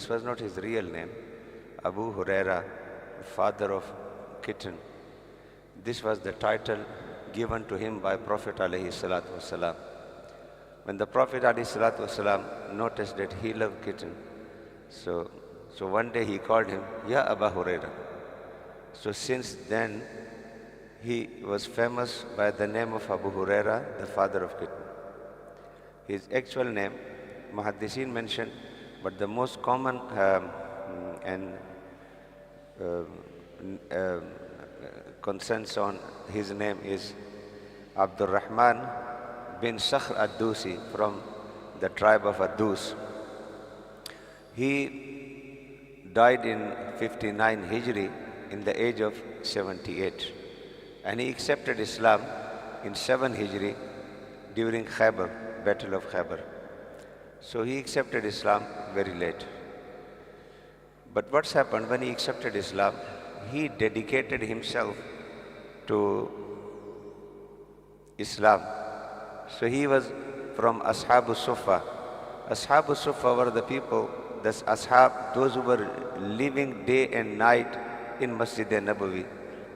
this was not his real name. Abu Huraira, father of kitten. This was the title given to him by Prophet alayhi salatu wasalam. When the Prophet alayhi salatu wasalam noticed that he loved kitten, so one day he called him, Ya Abu Huraira. So since then, he was famous by the name of Abu Huraira, the father of kitten. His actual name, Muhaddithin mentioned, but the most common consensus on his name is Abdul Rahman bin Sakhr ad-Dusi, from the tribe of Ad-Dus. He died in 59 Hijri in the age of 78, and he accepted Islam in 7 Hijri during Khaybar, Battle of Khaybar. So he accepted Islam very late. But what's happened when he accepted Islam? He dedicated himself to Islam. So he was from Ashabu Sufa. Ashabu Sufa were the people, that's Ashab, those who were living day and night in Masjid al-Nabawi,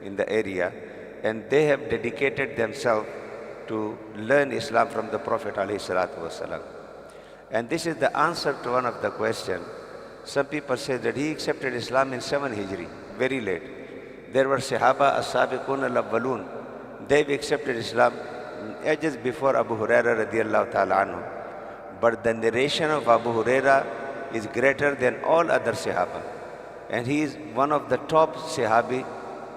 in the area, and they have dedicated themselves to learn Islam from the Prophet ﷺ. And this is the answer to one of the questions. Some people say that he accepted Islam in 7 Hijri, very late. There were Sahaba as-Sabiqun al-Awwalun. They've accepted Islam ages before Abu Huraira radiallahu ta'ala anhu. But the narration of Abu Huraira is greater than all other Sahaba. And he is one of the top Sahabi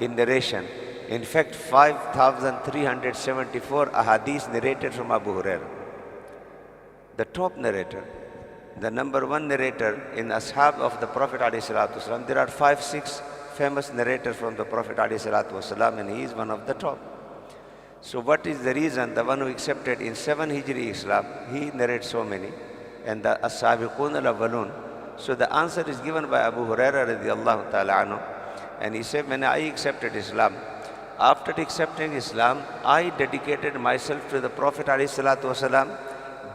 in narration. In fact, 5,374 ahadith narrated from Abu Huraira. The top narrator, the number one narrator in Ashab of the Prophet ﷺ. There are 5-6 famous narrators from the Prophet ﷺ, and he is one of the top. So what is the reason? The one who accepted in 7 Hijri Islam, he narrates so many, and the As-Sabiqun al-Awwalun. So the answer is given by Abu Huraira radiallahu ta'ala anhu, and he said, when I accepted Islam, after accepting Islam, I dedicated myself to the Prophet ﷺ,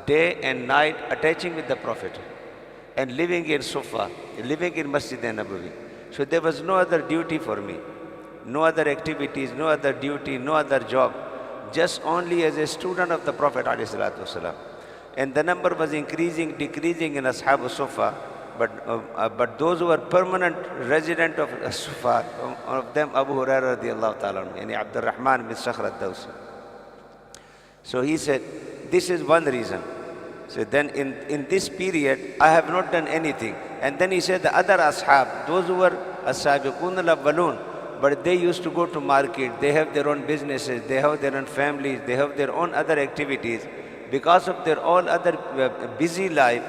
day and night attaching with the Prophet and living in Sufa, living in Masjid al-Nabawi. So there was no other duty for me, no other activities, no other duty, no other job, just only as a student of the Prophet ﷺ. And the number was increasing, decreasing in Ashab Sufa, but those who were permanent resident of Sufa, of them Abu Huraira radiallahu ta'ala anhu, and Abdul Rahman bin Sakhr ad-Dawsi. So he said, this is one reason. So then in this period, I have not done anything. And then he said the other ashab, those who were as-sabiqun al-awwalun, but they used to go to market, they have their own businesses, they have their own families, they have their own other activities. Because of their all other busy life,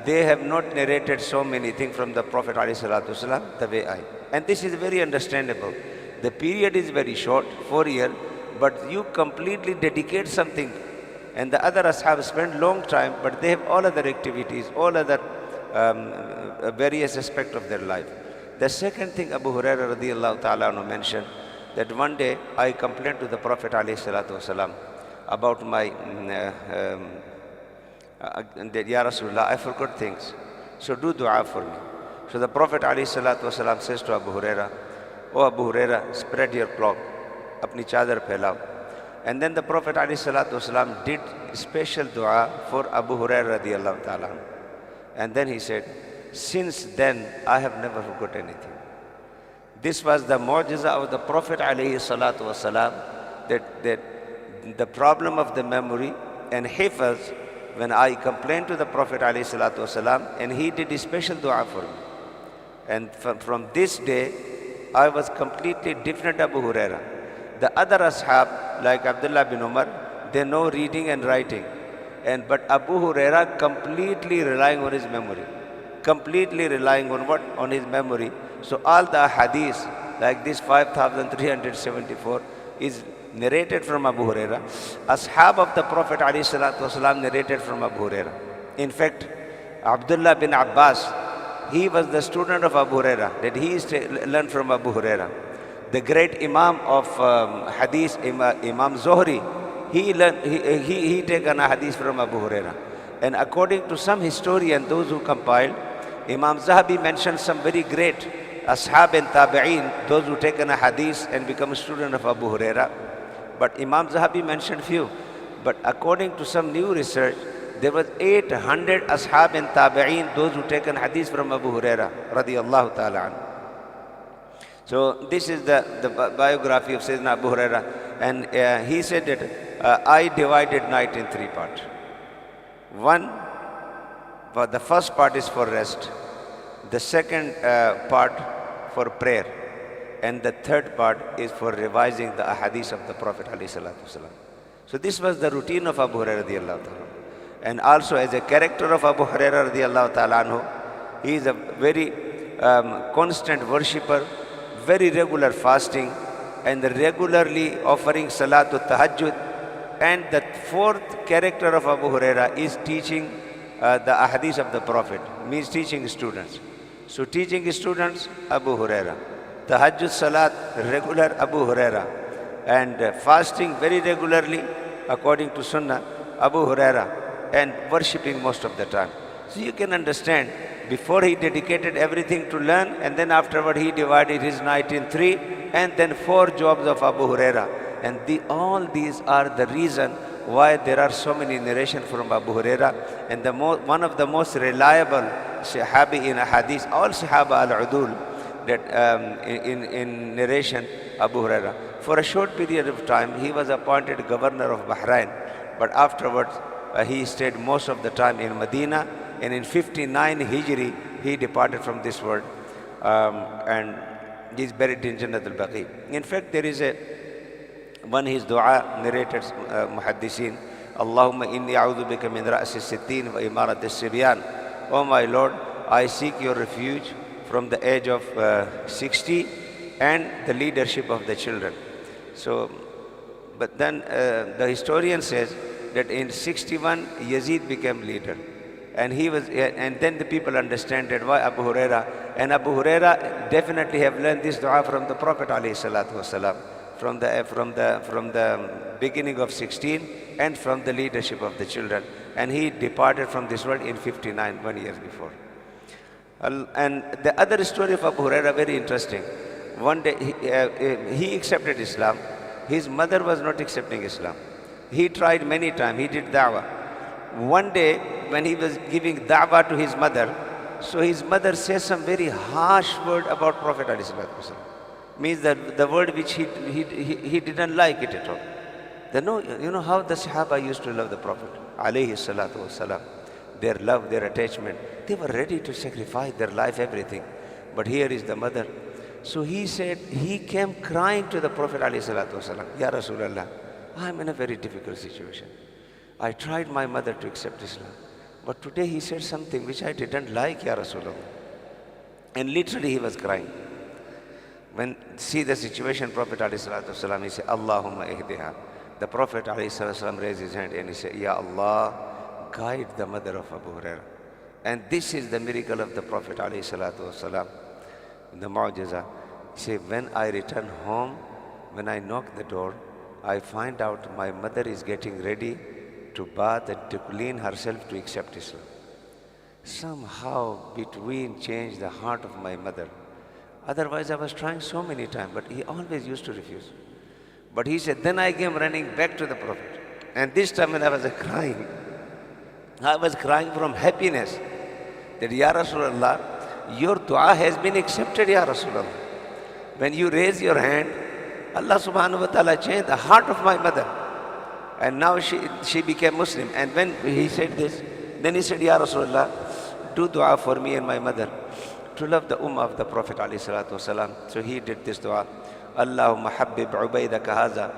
they have not narrated so many things from the Prophet ﷺ the way I. And this is very understandable. The period is very short, 4 years, but you completely dedicate something. And the other ashab spend long time, but they have all other activities, all other various aspects of their life. The second thing Abu Huraira radiallahu ta'ala anhu mentioned, that one day I complained to the Prophet ﷺ about my, that, Ya Rasulullah, I forgot things, so do dua for me. So the Prophet ﷺ says to Abu Huraira, oh Abu Huraira, spread your cloak, apni chadar phailao. And then the Prophet ﷺ did special dua for Abu Huraira radiallahu ta'ala. And then he said, since then I have never forgot anything. This was the mu'jiza of the Prophet ﷺ, that the problem of the memory and hifaz, when I complained to the Prophet ﷺ, and he did a special dua for me. And from this day, I was completely different Abu Huraira. The other ashab, like Abdullah bin Umar, they know reading and writing. But Abu Huraira completely relying on his memory. Completely relying on what? On his memory. So all the hadith, like this 5,374, is narrated from Abu Huraira. Ashab of the Prophet ﷺ narrated from Abu Huraira. In fact, Abdullah bin Abbas, he was the student of Abu Huraira, that he learned from Abu Huraira. The great Imam of Hadith, Imam Zohri, he taken a Hadith from Abu Huraira. And according to some historians, those who compiled, Imam Zahabi mentioned some very great ashab and tabi'een, those who taken a hadith and become a student of Abu Huraira. But Imam Zahabi mentioned few. But according to some new research, there was 800 ashab and tabi'een, those who taken hadith from Abu Huraira, radiyallahu ta'ala anhu. So this is the biography of Sayyidina Abu Huraira. And he said that I divided night in three parts. One, the first part is for rest. The second part for prayer. And the third part is for revising the ahadith of the Prophet ﷺ. So this was the routine of Abu Huraira radiyallahu ta'ala. And also as a character of Abu Huraira radiyallahu ta'ala anhu, he is a very constant worshipper, very regular fasting, and regularly offering salatul tahajjud. And the fourth character of Abu Huraira is teaching the ahadith of the Prophet, means teaching students. So teaching students, Abu Huraira. Tahajjud salat, regular Abu Huraira. And fasting very regularly, according to Sunnah, Abu Huraira. And worshipping most of the time. So you can understand, before he dedicated everything to learn, and then afterward he divided his night in three, and then 4 jobs of Abu Huraira. And all these are the reason why there are so many narrations from Abu Huraira. And one of the most reliable Sahabi in a hadith, all Sahaba al-Udul, that in narration, Abu Huraira. For a short period of time, he was appointed governor of Bahrain, but afterwards he stayed most of the time in Medina, and in 59 Hijri, he departed from this world, and he is buried in Jannat al-Baqi. In fact, there is his dua narrated muhaddithin, Allahumma inni a'udhu bika min ra'si sittin wa imarat as-sibyan. Oh my Lord, I seek your refuge from the age of 60 and the leadership of the children. So, but then the historian says that in 61 Yazid became leader, and and then the people understand that why Abu Huraira, and Abu Huraira definitely have learned this dua from the Prophet ﷺ, from the beginning of 16 and from the leadership of the children, and he departed from this world in 59, 1 year before. And the other story of Abu Huraira, very interesting. One day he accepted Islam. His mother was not accepting Islam. He tried many times, he did da'wah. One day, when he was giving da'wah to his mother, so his mother says some very harsh word about Prophet ﷺ. Means that the word which he didn't like it at all. You know how the Sahaba used to love the Prophet ﷺ. Their love, their attachment. They were ready to sacrifice their life, everything. But here is the mother. So he said, he came crying to the Prophet ﷺ, Ya Rasulallah, I am in a very difficult situation. I tried my mother to accept Islam, but today he said something which I didn't like, Ya Rasulullah. And literally he was crying. When see the situation, Prophet ﷺ, he said, Allahumma ihdiha. The Prophet ﷺ raised his hand and he said, Ya Allah, guide the mother of Abu Huraira. And this is the miracle of the Prophet ﷺ, the mu'jiza. He said, when I return home, when I knock the door, I find out my mother is getting ready to bath and to clean herself to accept Islam. Somehow between changed the heart of my mother. Otherwise I was trying so many times, but he always used to refuse. But he said, then I came running back to the Prophet. And this time when I was crying from happiness that, Ya Rasulullah, your dua has been accepted, Ya Rasulullah. When you raise your hand, Allah subhanahu wa ta'ala changed the heart of my mother. And now she became Muslim. And when he said this, then he said, Ya Rasulullah, do dua for me and my mother to love the ummah of the Prophet ﷺ. So he did this dua. Allahumma habbib ubaydaka haza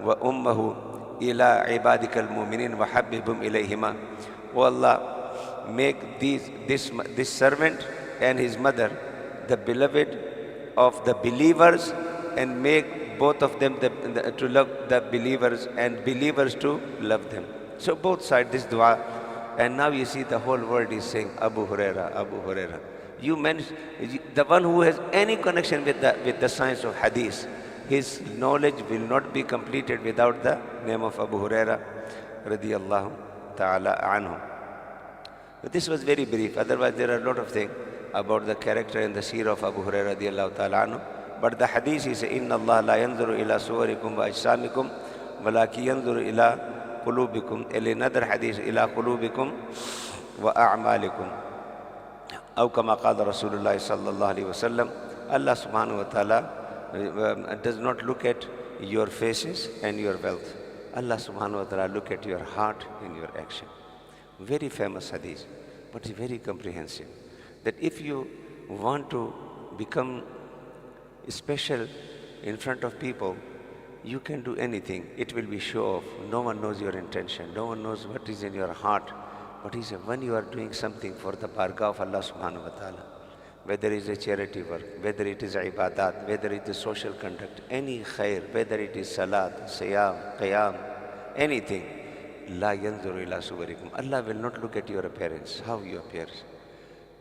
wa ummahu ila ibadika al-mu'minin wa habbibhum ilayhima. O Allah, make this servant and his mother the beloved of the believers, and make both of them to love the believers and believers to love them. So both sides this dua, and now you see the whole world is saying Abu Huraira, Abu Huraira. You mentioned the one who has any connection with the science of Hadith, his knowledge will not be completed without the name of Abu Huraira radiyallahu ta'ala anhu. But this was very brief. Otherwise, there are a lot of things about the character and the seerah of Abu Huraira radiallahu ta'ala anhu. But the hadith is, إِنَّ اللَّهَ لَا يَنْظُرُ إِلَى صُوَرِكُمْ وَأَجْسَامِكُمْ وَلَكِنْ يَنْظُرُ إِلَى قُلُوبِكُمْ. In another hadith, إِلَى قُلُوبِكُمْ وَأَعْمَالِكُمْ. أو كما قال رسول الله صلى الله عليه وسلم. Allah subhanahu wa ta'ala does not look at your faces and your wealth. Allah subhanahu wa ta'ala look at your heart and your action. Very famous hadith, but it's very comprehensive. That if you want to become special in front of people, you can do anything. It will be show off. No one knows your intention. No one knows what is in your heart. But he said, when you are doing something for the bargah of Allah subhanahu wa ta'ala, whether it is a charity work, whether it is ibadat, whether it is social conduct, any khair, whether it is salat, siyam, qiyam, anything, la yanzuru ila suwarikum. Allah will not look at your appearance, how you appear.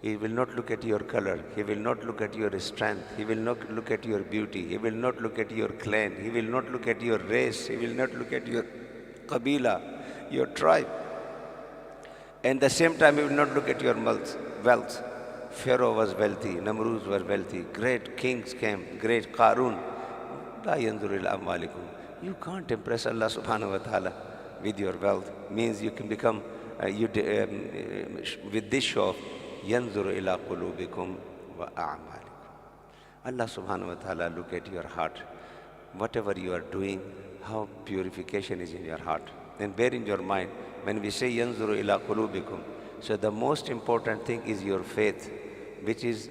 He will not look at your color. He will not look at your strength. He will not look at your beauty. He will not look at your clan. He will not look at your race. He will not look at your qabila, your tribe. And at the same time, he will not look at your wealth. Pharaoh was wealthy, Namrud was wealthy, great kings came, great Qarun. La yanzur ila amwalikum. You can't impress Allah subhanahu wa ta'ala with your wealth. Means you can become, with this show, yanzur ila qulubikum wa a'malikum. Allah subhanahu wa ta'ala look at your heart. Whatever you are doing, how purification is in your heart. And bear in your mind, when we say yanzuru ila qulubikum, so the most important thing is your faith, which is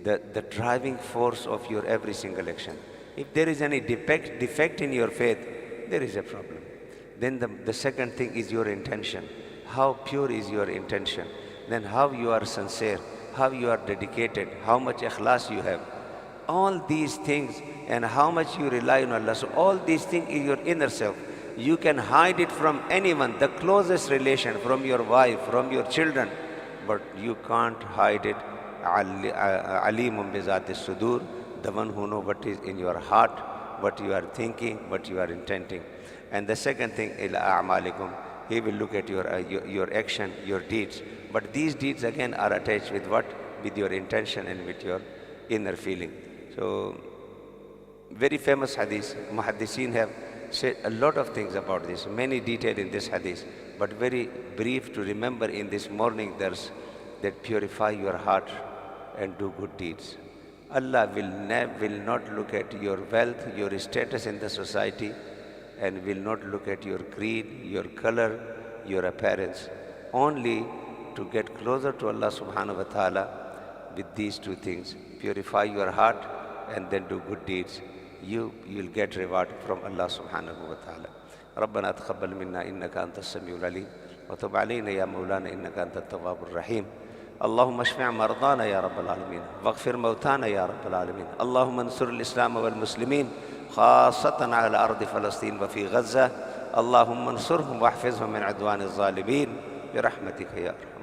the driving force of your every single action. If there is any defect in your faith, there is a problem. Then the second thing is your intention. How pure is your intention? Then how you are sincere, how you are dedicated, how much ikhlas you have. All these things and how much you rely on Allah. So all these things is your inner self. You can hide it from anyone, the closest relation, from your wife, from your children, but you can't hide it. Alimun bizati sudur, the one who knows what is in your heart, what you are thinking, what you are intending. And the second thing, ila a'malikum, he will look at your action, your deeds. But these deeds again are attached with what? With your intention and with your inner feeling. So, very famous hadith. Muhaddiseen have said a lot of things about this, many detail in this hadith, but very brief to remember in this morning dars, that purify your heart and do good deeds. Allah will not look at your wealth, your status in the society, and will not look at your creed, your color, your appearance. Only to get closer to Allah subhanahu wa ta'ala with these two things, purify your heart and then do good deeds. You will get reward from Allah subhanahu wa ta'ala. ربنا تقبل منا إنك أنت السميع العليم وتب علينا يا مولانا إنك أنت التواب الرحيم. اللهم اشفع مرضانا يا رب العالمين واغفر موتانا يا رب العالمين. اللهم انصر الإسلام والمسلمين خاصة على أرض فلسطين وفي غزة. اللهم انصرهم واحفظهم من عدوان الظالمين برحمتك يا أرحم